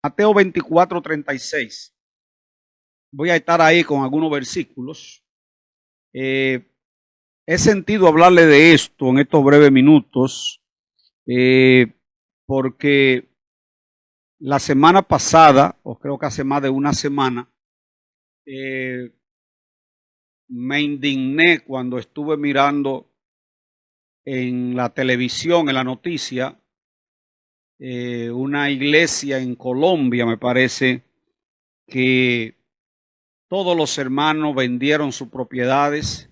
Mateo 24:36. Voy a estar ahí con algunos versículos. He sentido hablarle de esto en estos breves minutos, porque la semana pasada, o creo que hace más de una semana, me indigné cuando estuve mirando en la televisión, en la noticia, una iglesia en Colombia, me parece, que todos los hermanos vendieron sus propiedades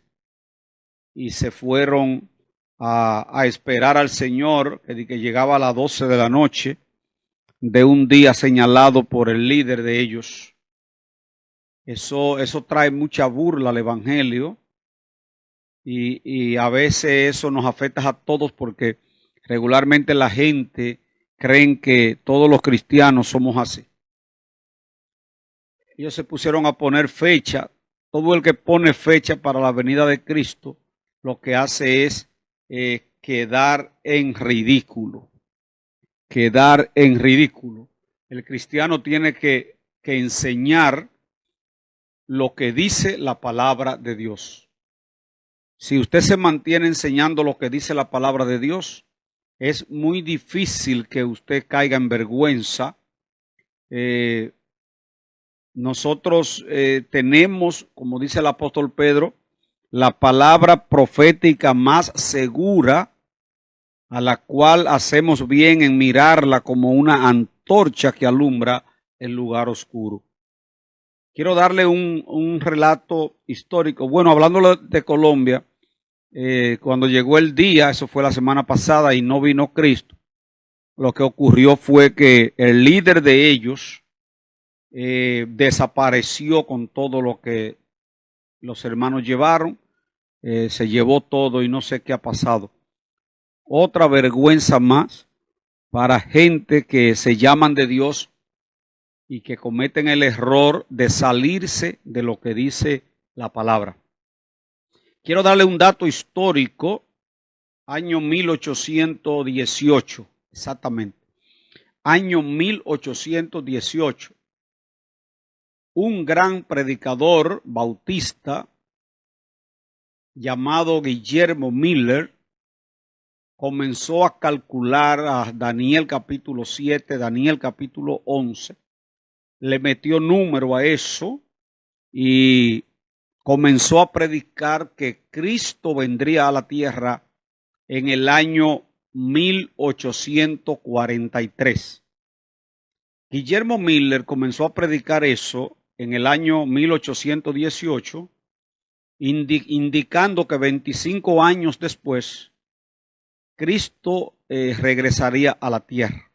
y se fueron a esperar al Señor, que llegaba a las 12 de la noche de un día señalado por el líder de ellos. Eso trae mucha burla al Evangelio y a veces eso nos afecta a todos porque regularmente la gente creen que todos los cristianos somos así. Ellos se pusieron a poner fecha. Todo el que pone fecha para la venida de Cristo, lo que hace es quedar en ridículo. Quedar en ridículo. El cristiano tiene que enseñar lo que dice la palabra de Dios. Si usted se mantiene enseñando lo que dice la palabra de Dios, es muy difícil que usted caiga en vergüenza. Nosotros tenemos, como dice el apóstol Pedro, la palabra profética más segura, a la cual hacemos bien en mirarla como una antorcha que alumbra el lugar oscuro. Quiero darle un relato histórico. Bueno, hablando de Colombia, cuando llegó el día, eso fue la semana pasada y no vino Cristo, lo que ocurrió fue que el líder de ellos desapareció con todo lo que los hermanos llevaron, se llevó todo y no sé qué ha pasado. Otra vergüenza más para gente que se llaman de Dios y que cometen el error de salirse de lo que dice la palabra. Quiero darle un dato histórico, año 1818, exactamente. Año 1818. Un gran predicador bautista llamado Guillermo Miller comenzó a calcular a Daniel capítulo 7, Daniel capítulo 11, le metió número a eso y comenzó a predicar que Cristo vendría a la tierra en el año 1843. Guillermo Miller comenzó a predicar eso en el año 1818, indicando que 25 años después Cristo regresaría a la tierra.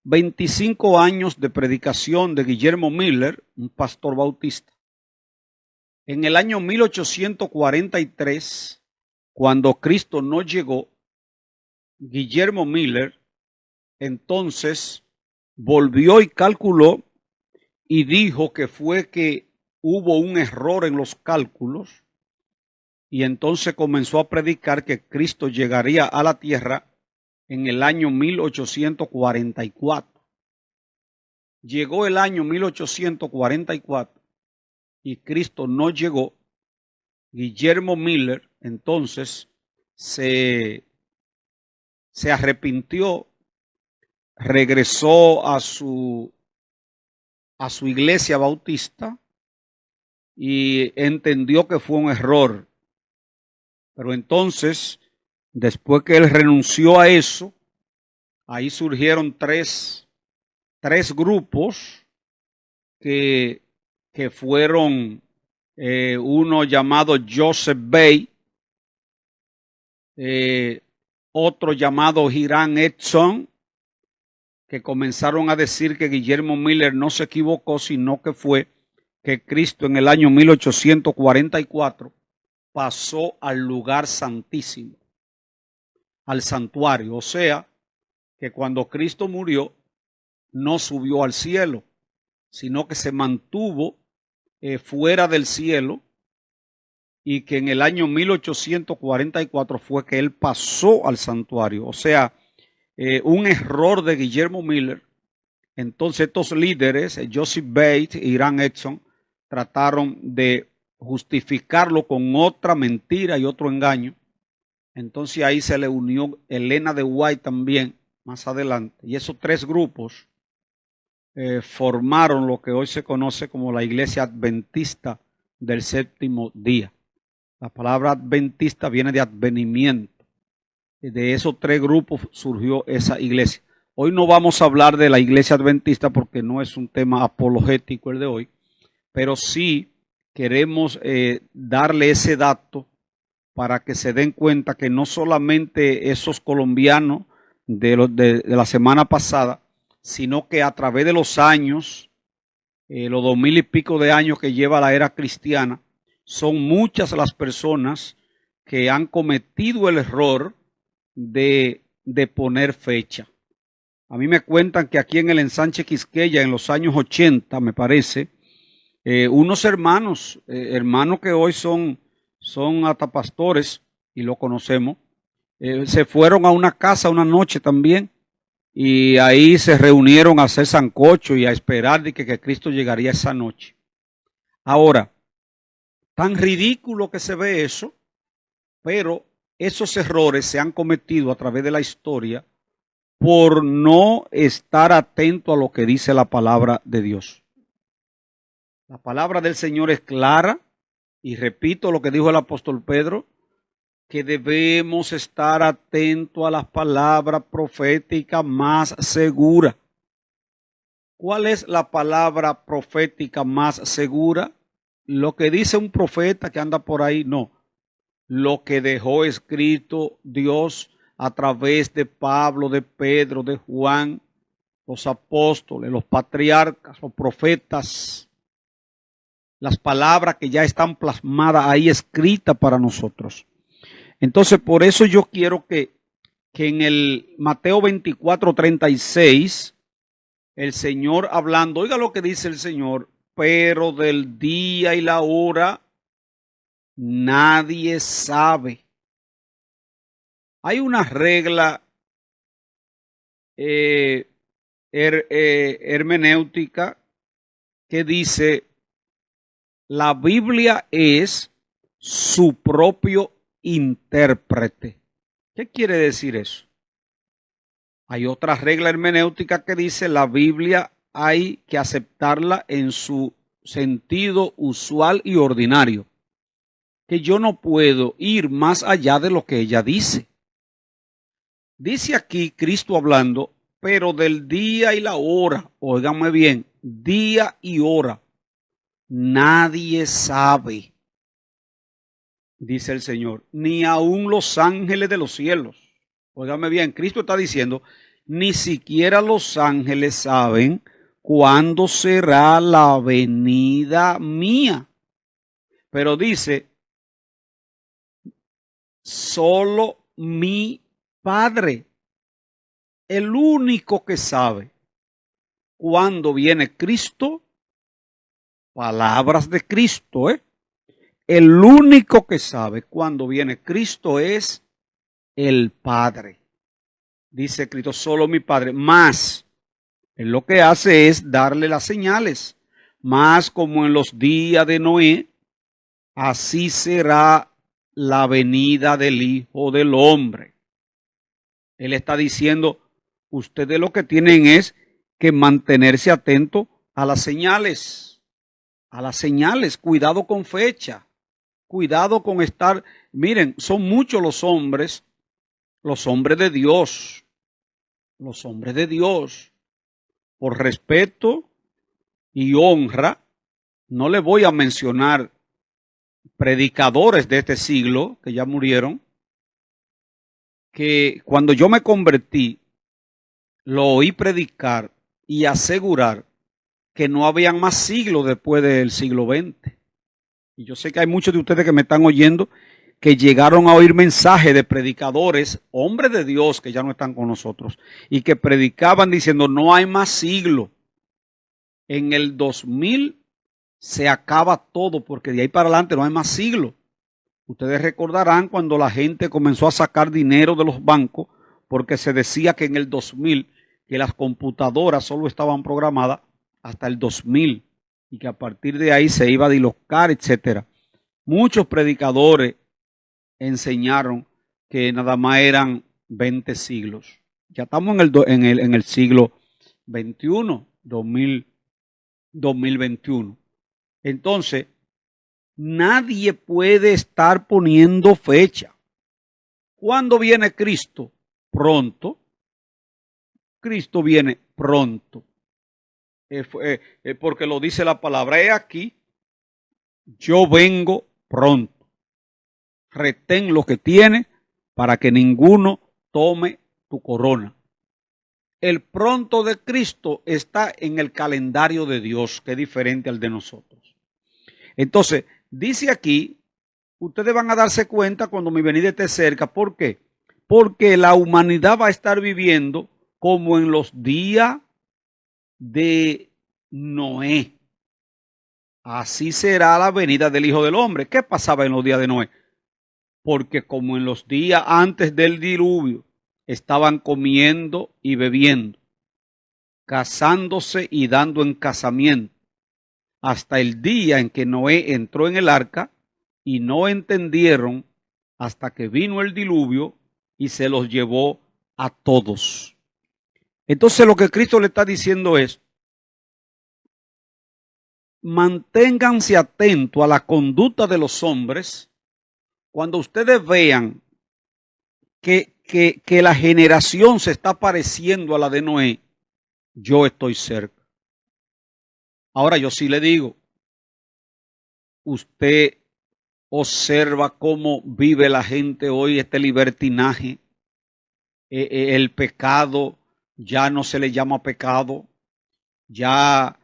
25 años de predicación de Guillermo Miller, un pastor bautista. En el año 1843, cuando Cristo no llegó, Guillermo Miller entonces volvió y calculó y dijo que fue que hubo un error en los cálculos y entonces comenzó a predicar que Cristo llegaría a la tierra en el año 1844. Llegó el año 1844 y Cristo no llegó. Guillermo Miller entonces se arrepintió, regresó a su iglesia bautista y entendió que fue un error. Pero entonces, después que él renunció a eso, ahí surgieron tres grupos que fueron uno llamado Joseph Bay, otro llamado Hiram Edson, que comenzaron a decir que Guillermo Miller no se equivocó, sino que fue que Cristo en el año 1844 pasó al lugar santísimo, al santuario. O sea, que cuando Cristo murió, no subió al cielo, sino que se mantuvo fuera del cielo y que en el año 1844 fue que él pasó al santuario. O sea, un error de Guillermo Miller Entonces estos líderes, Joseph Bates e Irán Edson, trataron de justificarlo con otra mentira y otro engaño. Entonces ahí se le unió Elena de White también, más adelante. Y esos tres grupos formaron lo que hoy se conoce como la Iglesia Adventista del Séptimo Día. La palabra adventista viene de advenimiento. De esos tres grupos surgió esa iglesia. Hoy no vamos a hablar de la Iglesia Adventista porque no es un tema apologético el de hoy, pero sí queremos darle ese dato para que se den cuenta que no solamente esos colombianos de la semana pasada, sino que a través de los años, los 2000 y pico de años que lleva la era cristiana, son muchas las personas que han cometido el error de poner fecha. A mí me cuentan que aquí en el Ensanche Quisqueya, en los años 80, me parece, unos hermanos que hoy son hasta pastores, y lo conocemos, se fueron a una casa una noche también, y ahí se reunieron a hacer sancocho y a esperar de que Cristo llegaría esa noche. Ahora, tan ridículo que se ve eso, pero esos errores se han cometido a través de la historia por no estar atento a lo que dice la palabra de Dios. La palabra del Señor es clara, y repito lo que dijo el apóstol Pedro, que debemos estar atentos a las palabras proféticas más seguras. ¿Cuál es la palabra profética más segura? Lo que dice un profeta que anda por ahí, no. Lo que dejó escrito Dios a través de Pablo, de Pedro, de Juan, los apóstoles, los patriarcas, los profetas, las palabras que ya están plasmadas ahí escritas para nosotros. Entonces, por eso yo quiero que en el Mateo 24:36, el Señor hablando, oiga lo que dice el Señor, pero del día y la hora nadie sabe. Hay una regla hermenéutica que dice, la Biblia es su propio intérprete. ¿Qué quiere decir eso? Hay otra regla hermenéutica que dice, la Biblia hay que aceptarla en su sentido usual y ordinario, que yo no puedo ir más allá de lo que ella dice. Dice aquí Cristo hablando, pero del día y la hora, óigame bien, día y hora, nadie sabe, dice el Señor, ni aun los ángeles de los cielos. Óigame bien, Cristo está diciendo, ni siquiera los ángeles saben cuándo será la venida mía. Pero dice, solo mi Padre, el único que sabe cuándo viene Cristo, palabras de Cristo, el único que sabe cuándo viene Cristo es el Padre. Dice Cristo, solo mi Padre. Más, él lo que hace es darle las señales. Más como en los días de Noé, así será la venida del Hijo del Hombre. Él está diciendo, ustedes lo que tienen es que mantenerse atento a las señales. A las señales, cuidado con fecha. Cuidado con estar, miren, son muchos los hombres de Dios, por respeto y honra, no le voy a mencionar predicadores de este siglo que ya murieron, que cuando yo me convertí, lo oí predicar y asegurar que no habían más siglos después del siglo XX. Y yo sé que hay muchos de ustedes que me están oyendo que llegaron a oír mensajes de predicadores, hombres de Dios que ya no están con nosotros, y que predicaban diciendo no hay más siglo. En el 2000 se acaba todo porque de ahí para adelante no hay más siglo. Ustedes recordarán cuando la gente comenzó a sacar dinero de los bancos porque se decía que en el 2000 que las computadoras solo estaban programadas hasta el 2000 y que a partir de ahí se iba a dislocar, etcétera. Muchos predicadores enseñaron que nada más eran 20 siglos. Ya estamos en el siglo XXI, 2021. Entonces, nadie puede estar poniendo fecha. ¿Cuándo viene Cristo? Pronto. Cristo viene pronto. Porque lo dice la palabra. He aquí, yo vengo pronto. Retén lo que tiene para que ninguno tome tu corona. El pronto de Cristo está en el calendario de Dios, que es diferente al de nosotros. Entonces, dice aquí, ustedes van a darse cuenta cuando mi venida esté cerca. ¿Por qué? Porque la humanidad va a estar viviendo como en los días de Noé. Así será la venida del Hijo del Hombre. ¿Qué pasaba en los días de Noé? Porque como en los días antes del diluvio estaban comiendo y bebiendo, casándose y dando en casamiento, hasta el día en que Noé entró en el arca, y no entendieron hasta que vino el diluvio y se los llevó a todos. Entonces lo que Cristo le está diciendo es, manténganse atentos a la conducta de los hombres cuando ustedes vean que la generación se está pareciendo a la de Noé. Yo estoy cerca. Ahora yo sí le digo, usted observa cómo vive la gente hoy, este libertinaje, el pecado ya no se le llama pecado, ya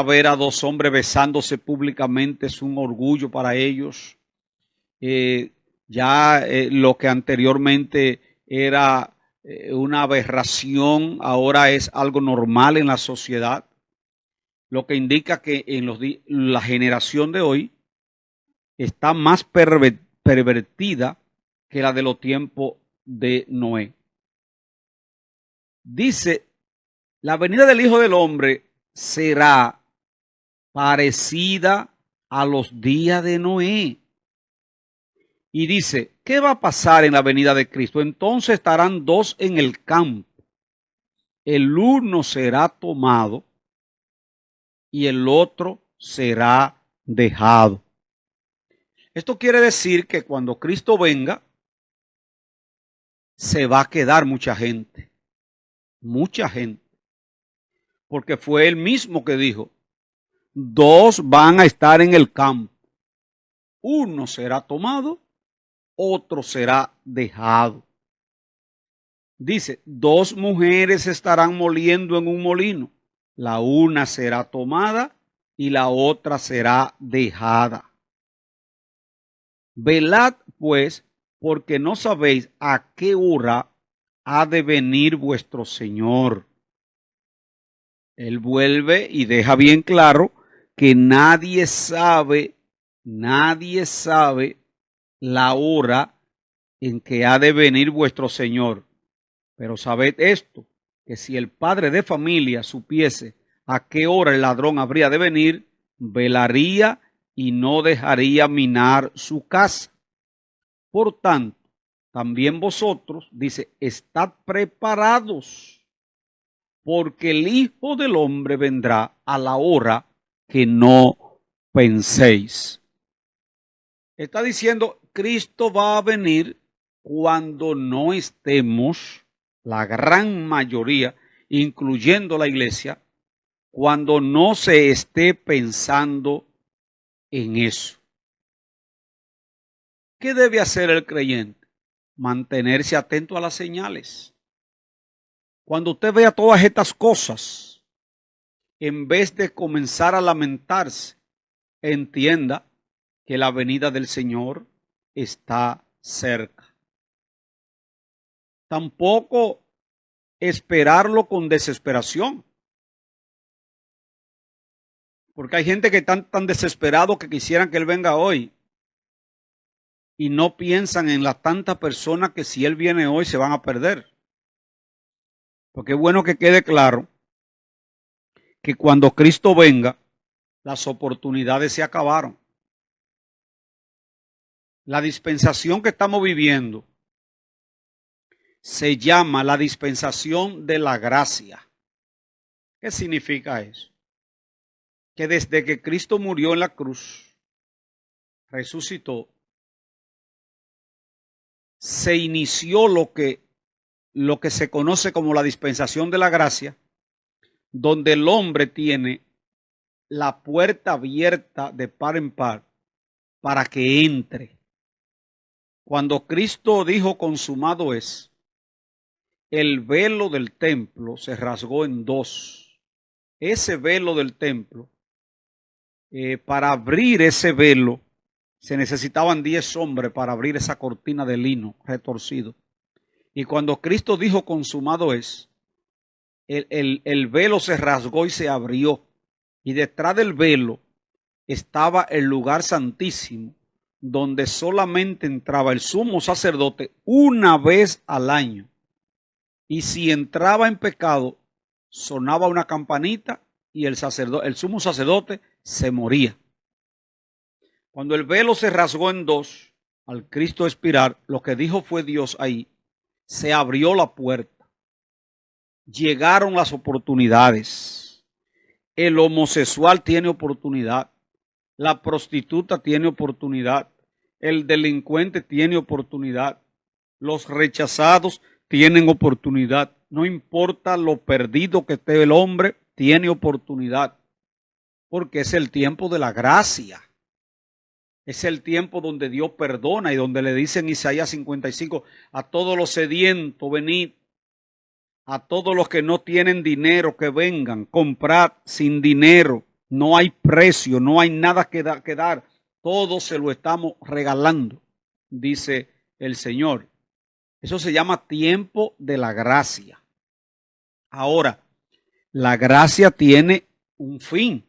ver a dos hombres besándose públicamente es un orgullo para ellos. Lo que anteriormente era una aberración, ahora es algo normal en la sociedad, lo que indica que la generación de hoy está más pervertida que la de los tiempos de Noé. Dice, la venida del Hijo del Hombre será parecida a los días de Noé. Y dice, ¿qué va a pasar en la venida de Cristo? Entonces estarán dos en el campo. El uno será tomado y el otro será dejado. Esto quiere decir que cuando Cristo venga, se va a quedar mucha gente. Mucha gente. Porque fue él mismo que dijo, dos van a estar en el campo. Uno será tomado, otro será dejado. Dice, dos mujeres estarán moliendo en un molino. La una será tomada y la otra será dejada. Velad, pues, porque no sabéis a qué hora ha de venir vuestro Señor. Él vuelve y deja bien claro que nadie sabe la hora en que ha de venir vuestro Señor. Pero sabed esto, que si el padre de familia supiese a qué hora el ladrón habría de venir, velaría y no dejaría minar su casa. Por tanto, también vosotros, dice, estad preparados, porque el Hijo del Hombre vendrá a la hora que no penséis. Está diciendo, Cristo va a venir cuando no estemos, la gran mayoría, incluyendo la iglesia, cuando no se esté pensando en eso. ¿Qué debe hacer el creyente? Mantenerse atento a las señales. Cuando usted vea todas estas cosas, en vez de comenzar a lamentarse, entienda que la venida del Señor está cerca. Tampoco esperarlo con desesperación. Porque hay gente que están tan desesperados que quisieran que Él venga hoy. Y no piensan en las tantas personas que si Él viene hoy se van a perder. Porque es bueno que quede claro que cuando Cristo venga, las oportunidades se acabaron. La dispensación que estamos viviendo se llama la dispensación de la gracia. ¿Qué significa eso? Que desde que Cristo murió en la cruz, resucitó, se inició lo que se conoce como la dispensación de la gracia, donde el hombre tiene la puerta abierta de par en par para que entre. Cuando Cristo dijo consumado es, el velo del templo se rasgó en dos. Ese velo del templo, para abrir ese velo, se necesitaban 10 hombres para abrir esa cortina de lino retorcido. Y cuando Cristo dijo consumado es, el velo se rasgó y se abrió. Y detrás del velo estaba el lugar santísimo, donde solamente entraba el sumo sacerdote una vez al año. Y si entraba en pecado, sonaba una campanita y el sumo sacerdote se moría. Cuando el velo se rasgó en dos, al Cristo expirar, lo que dijo fue Dios ahí, se abrió la puerta. Llegaron las oportunidades. El homosexual tiene oportunidad. La prostituta tiene oportunidad. El delincuente tiene oportunidad. Los rechazados tienen oportunidad. No importa lo perdido que esté el hombre, tiene oportunidad. Porque es el tiempo de la gracia. Es el tiempo donde Dios perdona y donde le dice en Isaías 55, a todos los sedientos venid, a todos los que no tienen dinero que vengan, comprad sin dinero, no hay precio, no hay nada que dar, todo se lo estamos regalando, dice el Señor. Eso se llama tiempo de la gracia. Ahora, la gracia tiene un fin.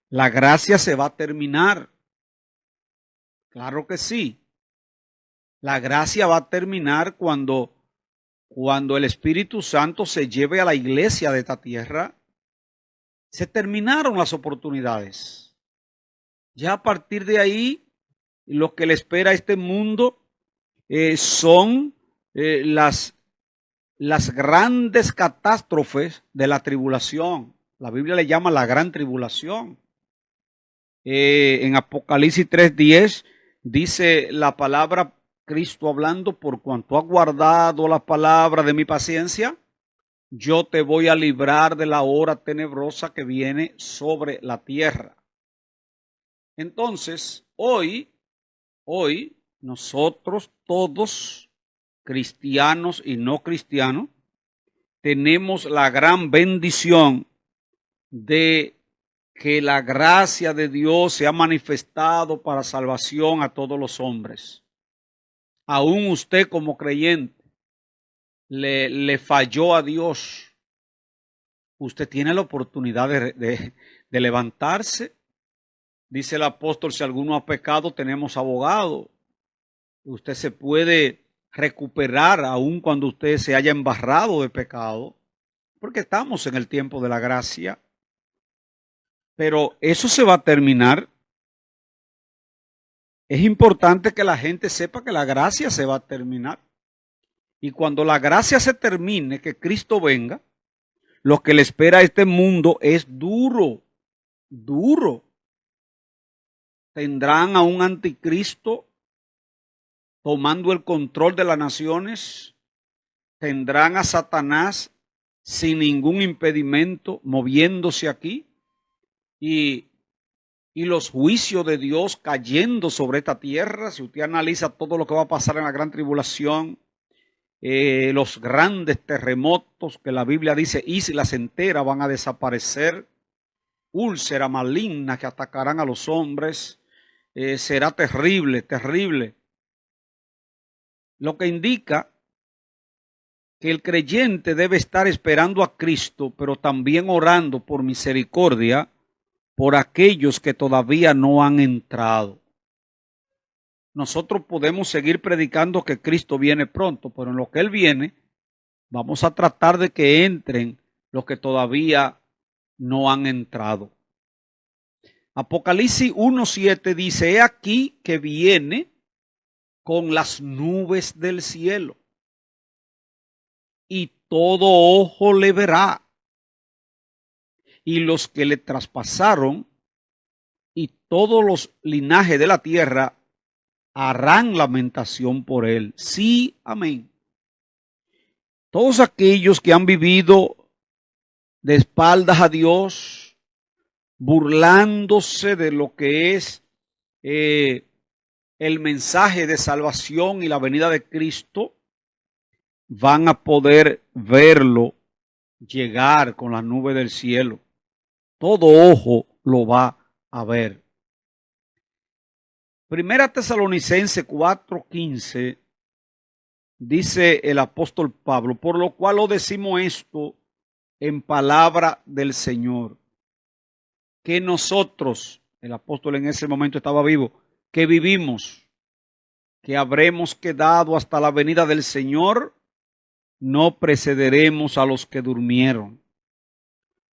La gracia se va a terminar. Claro que sí. La gracia va a terminar cuando el Espíritu Santo se lleve a la iglesia de esta tierra. Se terminaron las oportunidades. Ya a partir de ahí, lo que le espera a este mundo son las grandes catástrofes de la tribulación. La Biblia le llama la gran tribulación. En Apocalipsis 3:10 dice la palabra Cristo hablando, por cuanto has guardado la palabra de mi paciencia, yo te voy a librar de la hora tenebrosa que viene sobre la tierra. Entonces, hoy, nosotros todos, cristianos y no cristianos, tenemos la gran bendición de que la gracia de Dios se ha manifestado para salvación a todos los hombres. Aún usted como creyente le falló a Dios. Usted tiene la oportunidad de levantarse. Dice el apóstol, si alguno ha pecado, tenemos abogado. Usted se puede recuperar aun cuando usted se haya embarrado de pecado, porque estamos en el tiempo de la gracia. Pero eso se va a terminar. Es importante que la gente sepa que la gracia se va a terminar. Y cuando la gracia se termine, que Cristo venga, lo que le espera a este mundo es duro, duro. Tendrán a un anticristo tomando el control de las naciones. Tendrán a Satanás sin ningún impedimento moviéndose aquí. Y los juicios de Dios cayendo sobre esta tierra. Si usted analiza todo lo que va a pasar en la gran tribulación, los grandes terremotos que la Biblia dice, islas enteras van a desaparecer, úlceras malignas que atacarán a los hombres, será terrible, terrible. Lo que indica que el creyente debe estar esperando a Cristo, pero también orando por misericordia por aquellos que todavía no han entrado. Nosotros podemos seguir predicando que Cristo viene pronto, pero en lo que Él viene, Vamos a tratar de que entren los que todavía no han entrado. Apocalipsis 1:7 dice: he aquí que viene con las nubes del cielo, y todo ojo le verá, y los que le traspasaron, y todos los linajes de la tierra harán lamentación por él. Sí, amén. Todos aquellos que han vivido de espaldas a Dios, burlándose de lo que es el mensaje de salvación y la venida de Cristo, van a poder verlo llegar con la nube del cielo. Todo ojo lo va a ver. Primera Tesalonicenses 4:15 dice el apóstol Pablo: por lo cual os decimos esto en palabra del Señor, que nosotros, el apóstol en ese momento estaba vivo, que vivimos, que habremos quedado hasta la venida del Señor, no precederemos a los que durmieron,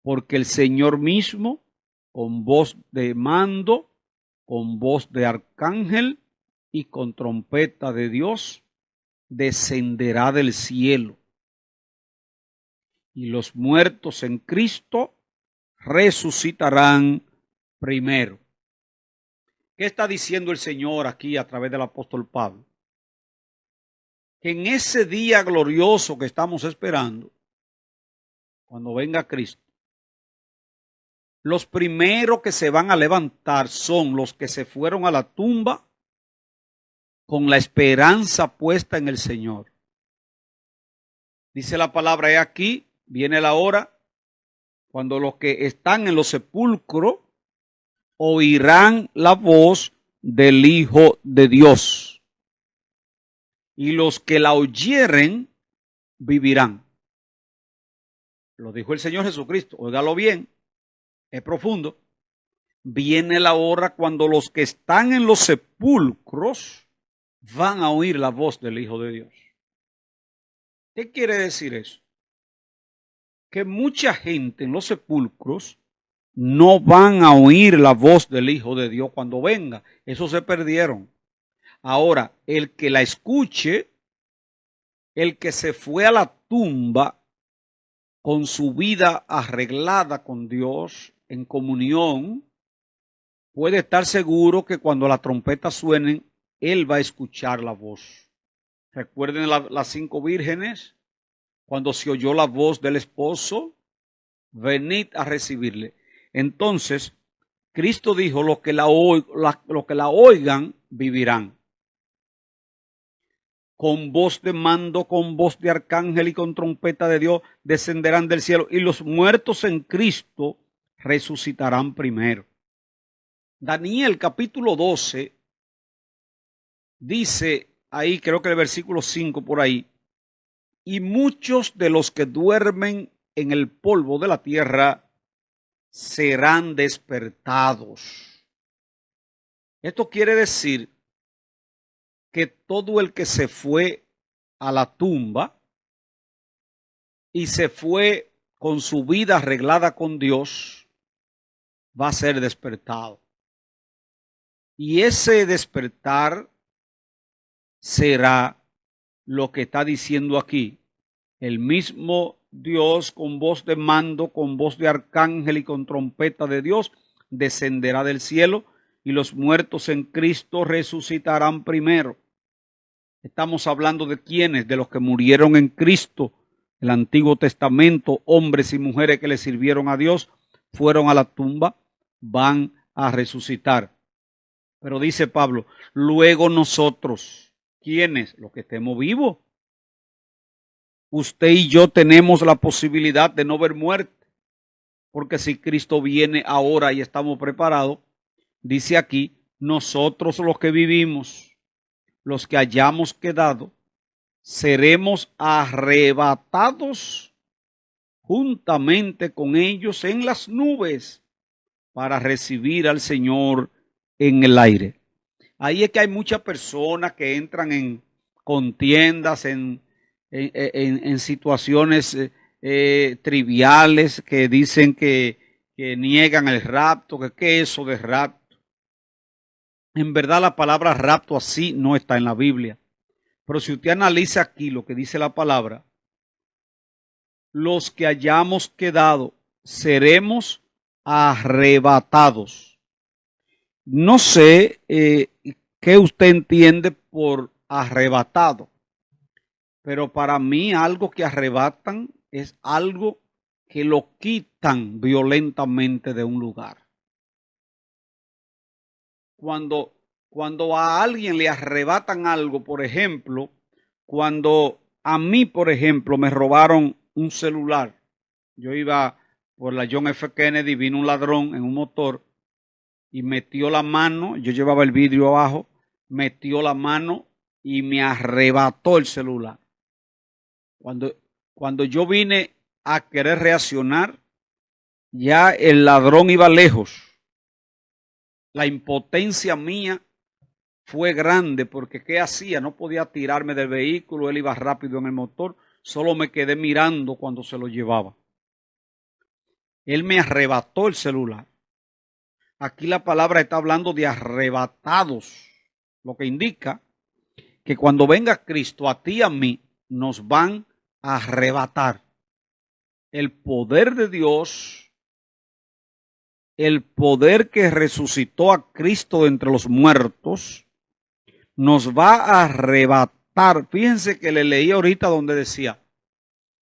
porque el Señor mismo, con voz de mando, con voz de arcángel y con trompeta de Dios, descenderá del cielo, y los muertos en Cristo resucitarán primero. ¿Qué está diciendo el Señor aquí a través del apóstol Pablo? Que en ese día glorioso que estamos esperando, cuando venga Cristo, los primeros que se van a levantar son los que se fueron a la tumba con la esperanza puesta en el Señor. Dice la palabra: he aquí, viene la hora cuando los que están en los sepulcros oirán la voz del Hijo de Dios, y los que la oyeren vivirán. Lo dijo el Señor Jesucristo. Óigalo bien, es profundo. Viene la hora cuando los que están en los sepulcros van a oír la voz del Hijo de Dios. ¿Qué quiere decir eso? Que mucha gente en los sepulcros no van a oír la voz del Hijo de Dios cuando venga. Eso se perdieron. Ahora, el que la escuche, el que se fue a la tumba con su vida arreglada con Dios, en comunión, puede estar seguro que cuando la trompeta suene, él va a escuchar la voz. Recuerden las 5 vírgenes, cuando se oyó la voz del esposo, venid a recibirle. Entonces, Cristo dijo: los que la oigan vivirán. Con voz de mando, con voz de arcángel y con trompeta de Dios descenderán del cielo, y los muertos en Cristo resucitarán primero. Daniel capítulo 12 dice ahí, creo que el versículo 5 por ahí: y muchos de los que duermen en el polvo de la tierra serán despertados. Esto quiere decir que todo el que se fue a la tumba y se fue con su vida arreglada con Dios va a ser despertado. Y ese despertar será lo que está diciendo aquí. El mismo Dios, con voz de mando, con voz de arcángel y con trompeta de Dios, descenderá del cielo, y los muertos en Cristo resucitarán primero. Estamos hablando de quiénes, de los que murieron en Cristo. El Antiguo Testamento, hombres y mujeres que le sirvieron a Dios, fueron a la tumba, van a resucitar. Pero dice Pablo: luego nosotros, ¿quiénes? Los que estemos vivos. Usted y yo tenemos la posibilidad de no ver muerte, porque si Cristo viene ahora y estamos preparados, dice aquí: nosotros los que vivimos, los que hayamos quedado, seremos arrebatados juntamente con ellos en las nubes para recibir al Señor en el aire. Ahí es que hay muchas personas que entran en contiendas, en en situaciones triviales que dicen que niegan el rapto, que qué es eso de rapto. En verdad la palabra rapto así no está en la Biblia. Pero si usted analiza aquí lo que dice la palabra, los que hayamos quedado seremos arrebatados. No sé qué usted entiende por arrebatado, pero para mí algo que arrebatan es algo que lo quitan violentamente de un lugar. Cuando a alguien le arrebatan algo, por ejemplo, cuando a mí, por ejemplo, me robaron un celular, yo iba por la John F. Kennedy, vino un ladrón en un motor y metió la mano, yo llevaba el vidrio abajo, metió la mano y me arrebató el celular. Cuando yo vine a querer reaccionar, ya el ladrón iba lejos. La impotencia mía fue grande porque ¿qué hacía? No podía tirarme del vehículo, él iba rápido en el motor, solo me quedé mirando cuando se lo llevaba. Él me arrebató el celular. Aquí la palabra está hablando de arrebatados, lo que indica que cuando venga Cristo a ti y a mí nos van a arrebatar. El poder de Dios, el poder que resucitó a Cristo de entre los muertos, nos va a arrebatar. Fíjense que le leí ahorita donde decía,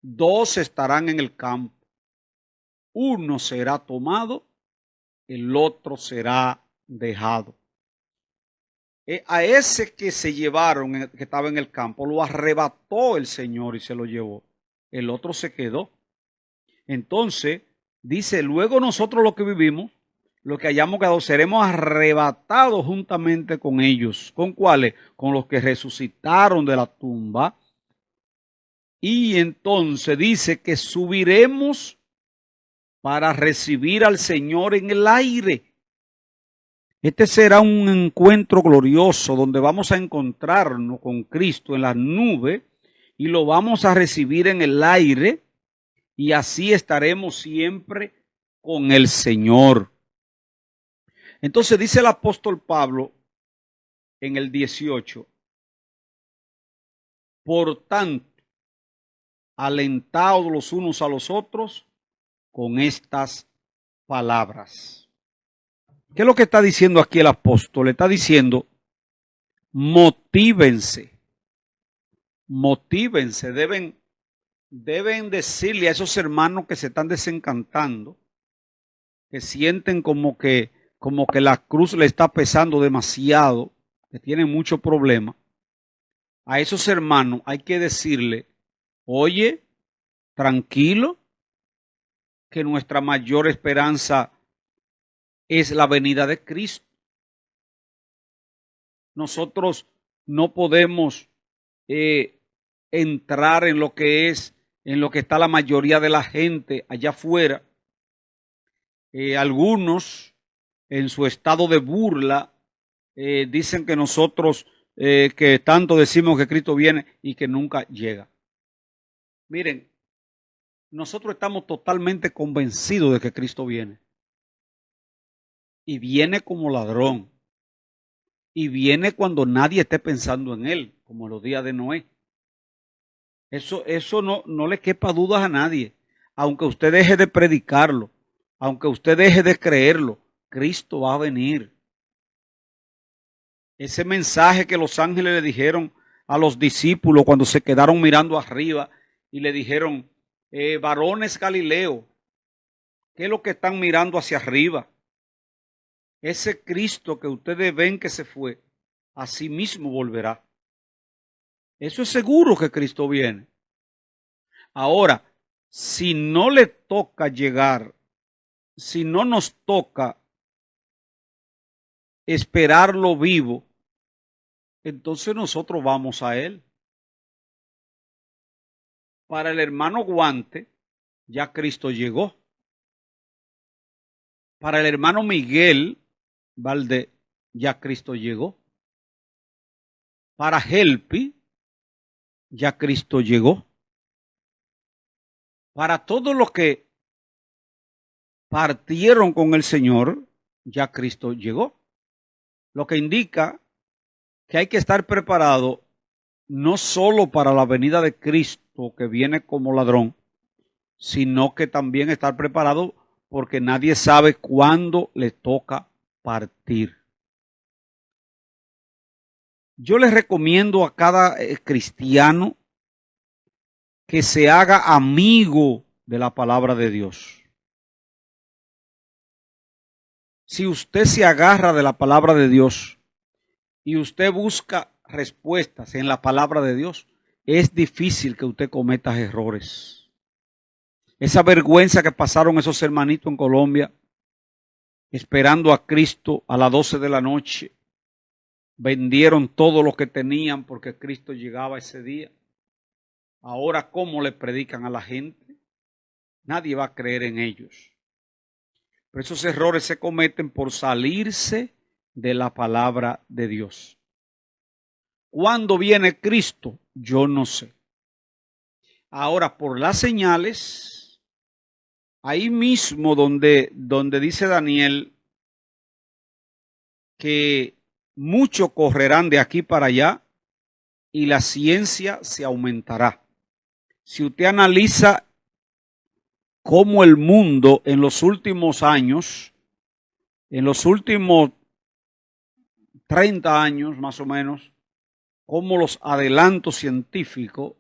2 estarán en el campo, uno será tomado, el otro será dejado. A ese que se llevaron, que estaba en el campo, lo arrebató el Señor y se lo llevó. El otro se quedó. Entonces, dice, luego nosotros los que vivimos, los que hayamos quedado, seremos arrebatados juntamente con ellos. ¿Con cuáles? Con los que resucitaron de la tumba. Y entonces dice que subiremos para recibir al Señor en el aire. Este será un encuentro glorioso donde vamos a encontrarnos con Cristo en las nubes y lo vamos a recibir en el aire y así estaremos siempre con el Señor. Entonces dice el apóstol Pablo en el 18, por tanto, alentados los unos a los otros con estas palabras. ¿Qué es lo que está diciendo aquí el apóstol? Está diciendo, motívense, motívense, deben decirle a esos hermanos que se están desencantando, que sienten como que la cruz le está pesando demasiado, que tienen mucho problema. A esos hermanos hay que decirle, oye, tranquilo, que nuestra mayor esperanza es la venida de Cristo. Nosotros no podemos entrar en lo que está la mayoría de la gente allá afuera. Algunos en su estado de burla dicen que nosotros que tanto decimos que Cristo viene y que nunca llega. Miren, nosotros estamos totalmente convencidos de que Cristo viene. Y viene como ladrón. Y viene cuando nadie esté pensando en él, como en los días de Noé. Eso no le quepa dudas a nadie. Aunque usted deje de predicarlo, aunque usted deje de creerlo, Cristo va a venir. Ese mensaje que los ángeles le dijeron a los discípulos cuando se quedaron mirando arriba y le dijeron, varones Galileo, ¿qué es lo que están mirando hacia arriba? Ese Cristo que ustedes ven que se fue, a sí mismo volverá. Eso es seguro que Cristo viene. Ahora, si no le toca llegar, si no nos toca esperarlo vivo, entonces nosotros vamos a él. Para el hermano Guante, ya Cristo llegó. Para el hermano Miguel Valdés, ya Cristo llegó. Para Helpi, ya Cristo llegó. Para todos los que partieron con el Señor, ya Cristo llegó. Lo que indica que hay que estar preparado no solo para la venida de Cristo, que viene como ladrón, sino que también estar preparado porque nadie sabe cuándo le toca partir. Yo les recomiendo a cada cristiano que se haga amigo de la palabra de Dios. Si usted se agarra de la palabra de Dios y usted busca respuestas en la palabra de Dios, es difícil que usted cometa errores. Esa vergüenza que pasaron esos hermanitos en Colombia, esperando a Cristo a las 12 de la noche, vendieron todo lo que tenían porque Cristo llegaba ese día. Ahora, ¿cómo le predican a la gente? Nadie va a creer en ellos. Pero esos errores se cometen por salirse de la palabra de Dios. ¿Cuándo viene Cristo? Yo no sé. Ahora, por las señales, ahí mismo donde dice Daniel que muchos correrán de aquí para allá y la ciencia se aumentará. Si usted analiza cómo el mundo en los últimos años, en los últimos 30 años más o menos, cómo los adelantos científicos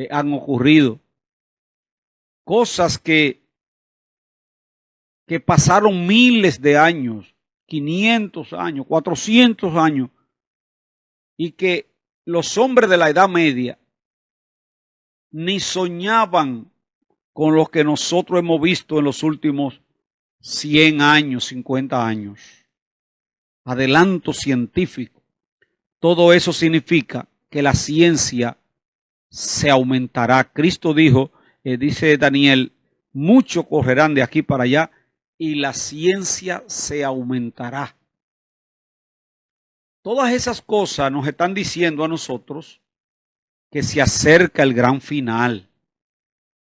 han ocurrido. Cosas que pasaron miles de años, 500 años, 400 años, y que los hombres de la Edad Media ni soñaban con lo que nosotros hemos visto en los últimos 100 años, 50 años. Adelanto científico. Todo eso significa que la ciencia se aumentará. Cristo dijo, dice Daniel, muchos correrán de aquí para allá y la ciencia se aumentará. Todas esas cosas nos están diciendo a nosotros que se acerca el gran final.